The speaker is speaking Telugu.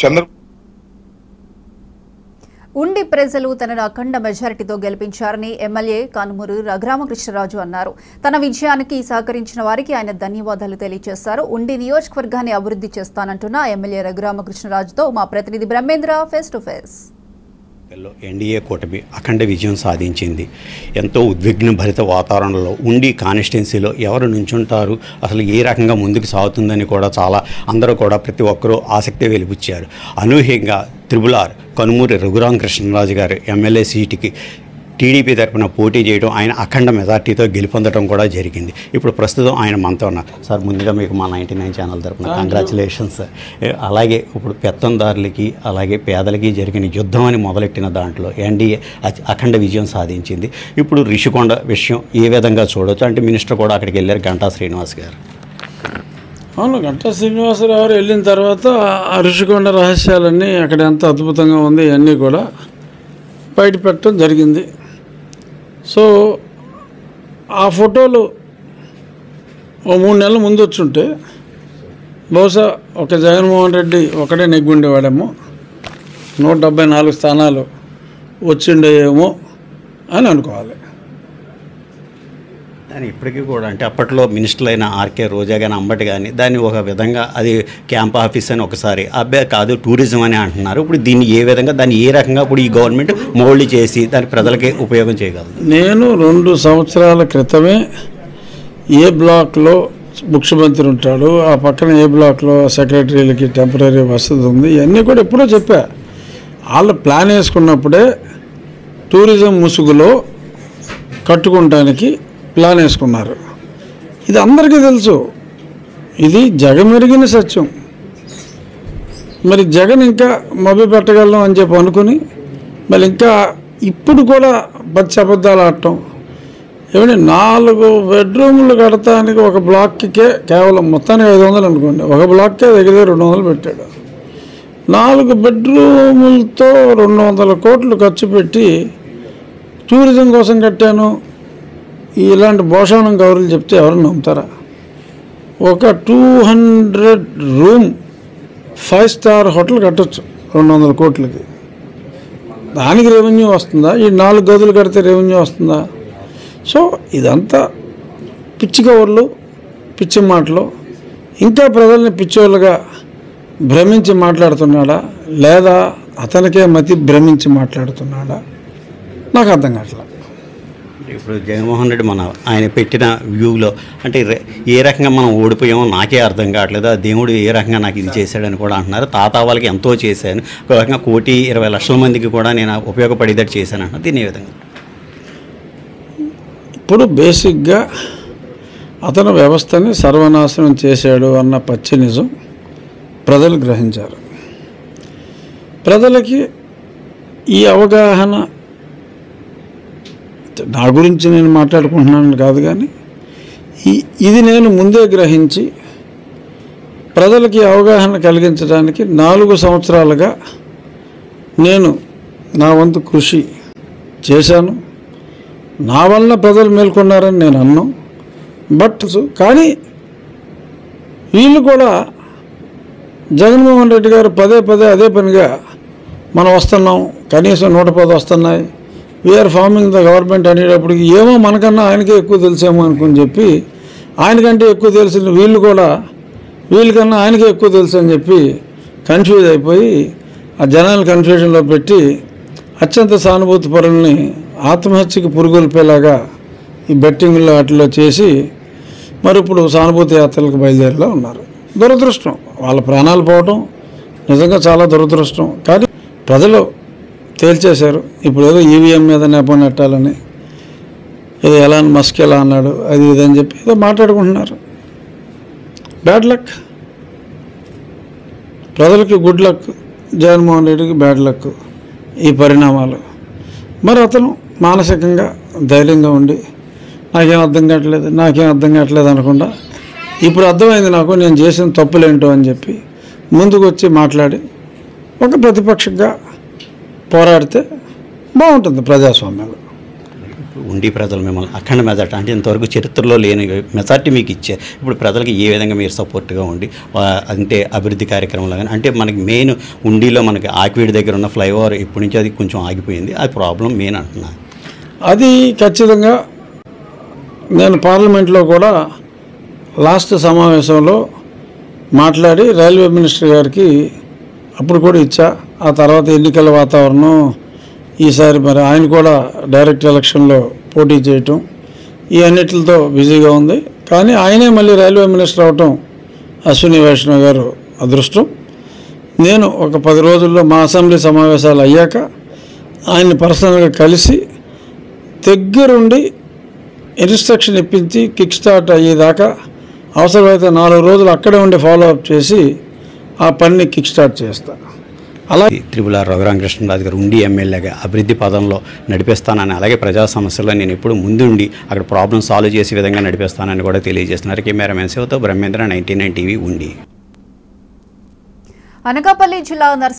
చంద్ర ఉండి ప్రజలు తనను అఖండ మెజారిటీతో గెలిపించారని ఎమ్మెల్యే కానుమూరు రఘురామకృష్ణరాజు అన్నారు. తన విజయానికి సహకరించిన వారికి ఆయన ధన్యవాదాలు తెలియజేశారు. ఉండి నియోజకవర్గాన్ని అభివృద్ధి చేస్తానంటున్న ఎమ్మెల్యే రఘురామకృష్ణరాజుతో మా ప్రతినిధి Brahmendra face to face. NDA కూటమి అఖండ విజయం సాధించింది. ఎంతో ఉద్విగ్న భరిత వాతావరణంలో ఉండి కాన్స్టిట్యున్సీలో ఎవరు నుంచుంటారు, అసలు ఏ రకంగా ముందుకు సాగుతుందని కూడా అందరూ కూడా ప్రతి ఒక్కరూ ఆసక్తి వెలిబుచ్చారు. అనూహ్యంగా త్రిబుల్-ఆర్ కనుమూరి రఘురామకృష్ణరాజు గారు ఎమ్మెల్యే సీటుకి టీడీపీ తరఫున పోటీ చేయడం, ఆయన అఖండ మెజార్టీతో గెలుపొందడం కూడా జరిగింది. ఇప్పుడు ప్రస్తుతం ఆయన మనతో ఉన్నారు. సార్, ముందుగా మీకు మా 99 ఛానల్ తరఫున కంగ్రాచులేషన్స్. అలాగే ఇప్పుడు పెత్తందారులకి అలాగే పేదలకి జరిగిన యుద్ధం అని మొదలెట్టిన దాంట్లో ఎన్డీఏ అఖండ విజయం సాధించింది. ఇప్పుడు రిషికొండ విషయం ఏ విధంగా చూడవచ్చు అంటే మినిస్టర్ కూడా అక్కడికి వెళ్ళారు, గంటా శ్రీనివాస్ గారు. అవును, గంటా శ్రీనివాసరావు వెళ్ళిన తర్వాత ఆ ఋషికొండ రహస్యాలన్నీ అక్కడ ఎంత అద్భుతంగా ఉంది ఇవన్నీ కూడా బయట పెట్టడం జరిగింది. సో ఆ ఫోటోలు ఓ 3 నెలల ముందు వచ్చుంటే బహుశా ఒక జగన్మోహన్ రెడ్డి ఒకటే నెగ్గుండేవాడేమో, 174 స్థానాలు వచ్చిండేమో అని అనుకోవాలి. కానీ ఇప్పటికీ కూడా అంటే అప్పట్లో మినిస్టర్లు అయిన ఆర్కే రోజా కానీ అంబటి కానీ దాన్ని ఒక విధంగా అది క్యాంప్ ఆఫీస్ అని ఒకసారి అబ్బాయి కాదు టూరిజం అని అంటున్నారు. ఇప్పుడు దీన్ని ఏ విధంగా దాన్ని ఏ రకంగా ఇప్పుడు ఈ గవర్నమెంట్ మోల్డ్ చేసి దాని ప్రజలకే ఉపయోగం చేయగలదు? నేను 2 సంవత్సరాల క్రితమే ఏ బ్లాక్లో ముఖ్యమంత్రి ఉంటాడు, ఆ పక్కన ఏ బ్లాక్లో సెక్రటరీలకి టెంపరీ వసతి ఉంది, ఇవన్నీ కూడా ఎప్పుడో చెప్పా. వాళ్ళు ప్లాన్ వేసుకున్నప్పుడే టూరిజం ముసుగులో కట్టుకుంటానికి ప్లాన్ వేసుకున్నారు. ఇది అందరికీ తెలుసు, ఇది జగమెరిగిన సత్యం. మరి జగన్ ఇంకా మభ్య పెట్టగలం అని చెప్పి అనుకుని మళ్ళీ ఇంకా ఇప్పుడు కూడా పచ్చి అబద్ధాలు ఆడటం. ఏమంటే 4 బెడ్రూమ్లు కడటానికి ఒక బ్లాక్కే కేవలం మొత్తానికి 500 అనుకోండి, ఒక బ్లాక్కే దగ్గర 200 పెట్టాడు. 4 బెడ్రూములతో 200 కోట్లు ఖర్చు పెట్టి టూరిజం కోసం కట్టాను ఇలాంటి భోషానం కౌరులు చెప్తే ఎవరు నమ్ముతారా? ఒక 200 రూమ్ 5 స్టార్ హోటల్ కట్టొచ్చు 200 కోట్లకి. దానికి రెవెన్యూ వస్తుందా? ఈ 4 గదులు కడితే రెవెన్యూ వస్తుందా? సో ఇదంతా పిచ్చి కవర్లు, పిచ్చి మాటలు. ఇంకా ప్రజల్ని పిచ్చోళ్ళుగా భ్రమించి మాట్లాడుతున్నాడా లేదా అతనికే మతి భ్రమించి మాట్లాడుతున్నాడా నాకు అర్థం కావట్లేదు. ఇప్పుడు జగన్మోహన్ రెడ్డి ఆయన పెట్టిన వ్యూలో అంటే ఏ రకంగా మనం ఓడిపోయామో నాకే అర్థం కావట్లేదు, ఆ దేవుడు ఏ రకంగా నాకు ఇది చేశాడని కూడా అంటున్నారు. తాత వాళ్ళకి ఎంతో చేశాను, ఒక రకంగా 1,20,00,000 మందికి కూడా నేను ఉపయోగపడేటట్టు చేశాను అంటున్నారు. దీని ఏ విధంగా? ఇప్పుడు బేసిక్గా అతను వ్యవస్థని సర్వనాశనం చేశాడు అన్న పచ్చి నిజం ప్రజలు గ్రహించారు. ప్రజలకి ఈ అవగాహన, నా గురించి నేను మాట్లాడుకుంటున్నాను కాదు కానీ ఇది నేను ముందే గ్రహించి ప్రజలకి అవగాహన కలిగించడానికి 4 సంవత్సరాలుగా నేను నా వంతు కృషి చేశాను. నా వల్ల ప్రజలు మేల్కొన్నారని నేను అన్నాను. కానీ వీళ్ళు కూడా జగన్మోహన్ రెడ్డి గారు పదే అదే పనిగా మనం వస్తున్నాం, కనీసం 110 వస్తున్నాయి, వీఆర్ ఫార్మింగ్ ద గవర్నమెంట్ అనేటప్పటికి ఏమో మనకన్నా ఆయనకే ఎక్కువ తెలిసేమో అనుకుని చెప్పి ఆయనకంటే ఎక్కువ తెలిసిన వీళ్ళు కూడా వీళ్ళకన్నా ఆయనకే ఎక్కువ తెలుసు అని చెప్పి కన్ఫ్యూజ్ అయిపోయి ఆ జనాలు కన్ఫ్యూజన్లో పెట్టి అత్యంత సానుభూతి పరుల్ని ఆత్మహత్యకి పురుగొల్పేలాగా ఈ బెట్టింగ్లో వాటిలో చేసి మరి ఇప్పుడు సానుభూతి యాత్రలకు బయలుదేరిలో ఉన్నారు. దురదృష్టం, వాళ్ళ ప్రాణాలు పోవటం నిజంగా చాలా దురదృష్టం. కానీ ప్రజలు తేల్చేశారు. ఇప్పుడు ఏదో ఈవీఎం మీద నెపం నెట్టాలని ఏదో ఎలాన్ మస్క్ ఎలా అన్నాడు అది ఇదని చెప్పి ఏదో మాట్లాడుకుంటున్నారు. బ్యాడ్ లక్, ప్రజలకి గుడ్ లక్, జగన్మోహన్ రెడ్డికి బ్యాడ్ లక్ ఈ పరిణామాలు. మరి అతను మానసికంగా ధైర్యంగా ఉండి నాకేం అర్థం కావట్లేదు అనకుండా ఇప్పుడు అర్థమైంది నాకు నేను చేసిన తప్పులేంటో అని చెప్పి ముందుకు వచ్చి మాట్లాడి ఒక ప్రతిపక్షంగా పోరాడితే బాగుంటుంది ప్రజాస్వామ్యంలో. ఉండి ప్రజలు మిమ్మల్ని అఖండ మెజార్టీ అంటే ఇంతవరకు చరిత్రలో లేని మెజార్టీ మీకు ఇచ్చారు. ఇప్పుడు ప్రజలకి ఏ విధంగా మీరు సపోర్ట్గా ఉండి అంటే అభివృద్ధి కార్యక్రమంలో కానీ అంటే మనకి మెయిన్ ఉండిలో మనకి ఆకివీడి దగ్గర ఉన్న ఫ్లైఓవర్ ఇప్పటి నుంచి అది కొంచెం ఆగిపోయింది, అది ప్రాబ్లం మెయిన్ అంటున్నారు. అది ఖచ్చితంగా నేను పార్లమెంట్లో కూడా లాస్ట్ సమావేశంలో మాట్లాడి రైల్వే మినిస్టర్ గారికి అప్పుడు కూడా ఇచ్చా. ఆ తర్వాత ఎన్నికల వాతావరణం, ఈసారి మరి ఆయన కూడా డైరెక్ట్ ఎలక్షన్లో పోటీ చేయటం, ఈ అన్నిటితో బిజీగా ఉంది. కానీ ఆయనే మళ్ళీ రైల్వే మినిస్టర్ అవటం అశ్విని వైష్ణవ్ గారు అదృష్టం. నేను ఒక 10 రోజుల్లో మా అసెంబ్లీ సమావేశాలు అయ్యాక ఆయన్ని పర్సనల్గా కలిసి దగ్గరుండి ఇన్స్ట్రక్షన్ ఇప్పించి కిక్ స్టార్ట్ అయ్యేదాకా అవసరమైతే 4 రోజులు అక్కడే ఉండి ఫాలోఅప్ చేసి ఆ పనిని కిక్ స్టార్ట్ చేస్తా. అలాగే త్రిపుల రఘురామకృష్ణరాజు గారు ఉండి ఎమ్మెల్యేగా అభివృద్ధి పదంలో నడిపిస్తానని, అలాగే ప్రజా సమస్యల్లో నేను ఎప్పుడు ముందుండి అక్కడ ప్రాబ్లమ్ సాల్వ్ చేసే విధంగా నడిపిస్తానని కూడా తెలియజేస్తున్నారు. కెమెరామెన్ శివతో బ్రహ్మేంద్ర, 99 టీవీ ఉండి. అనకాపల్లి జిల్లా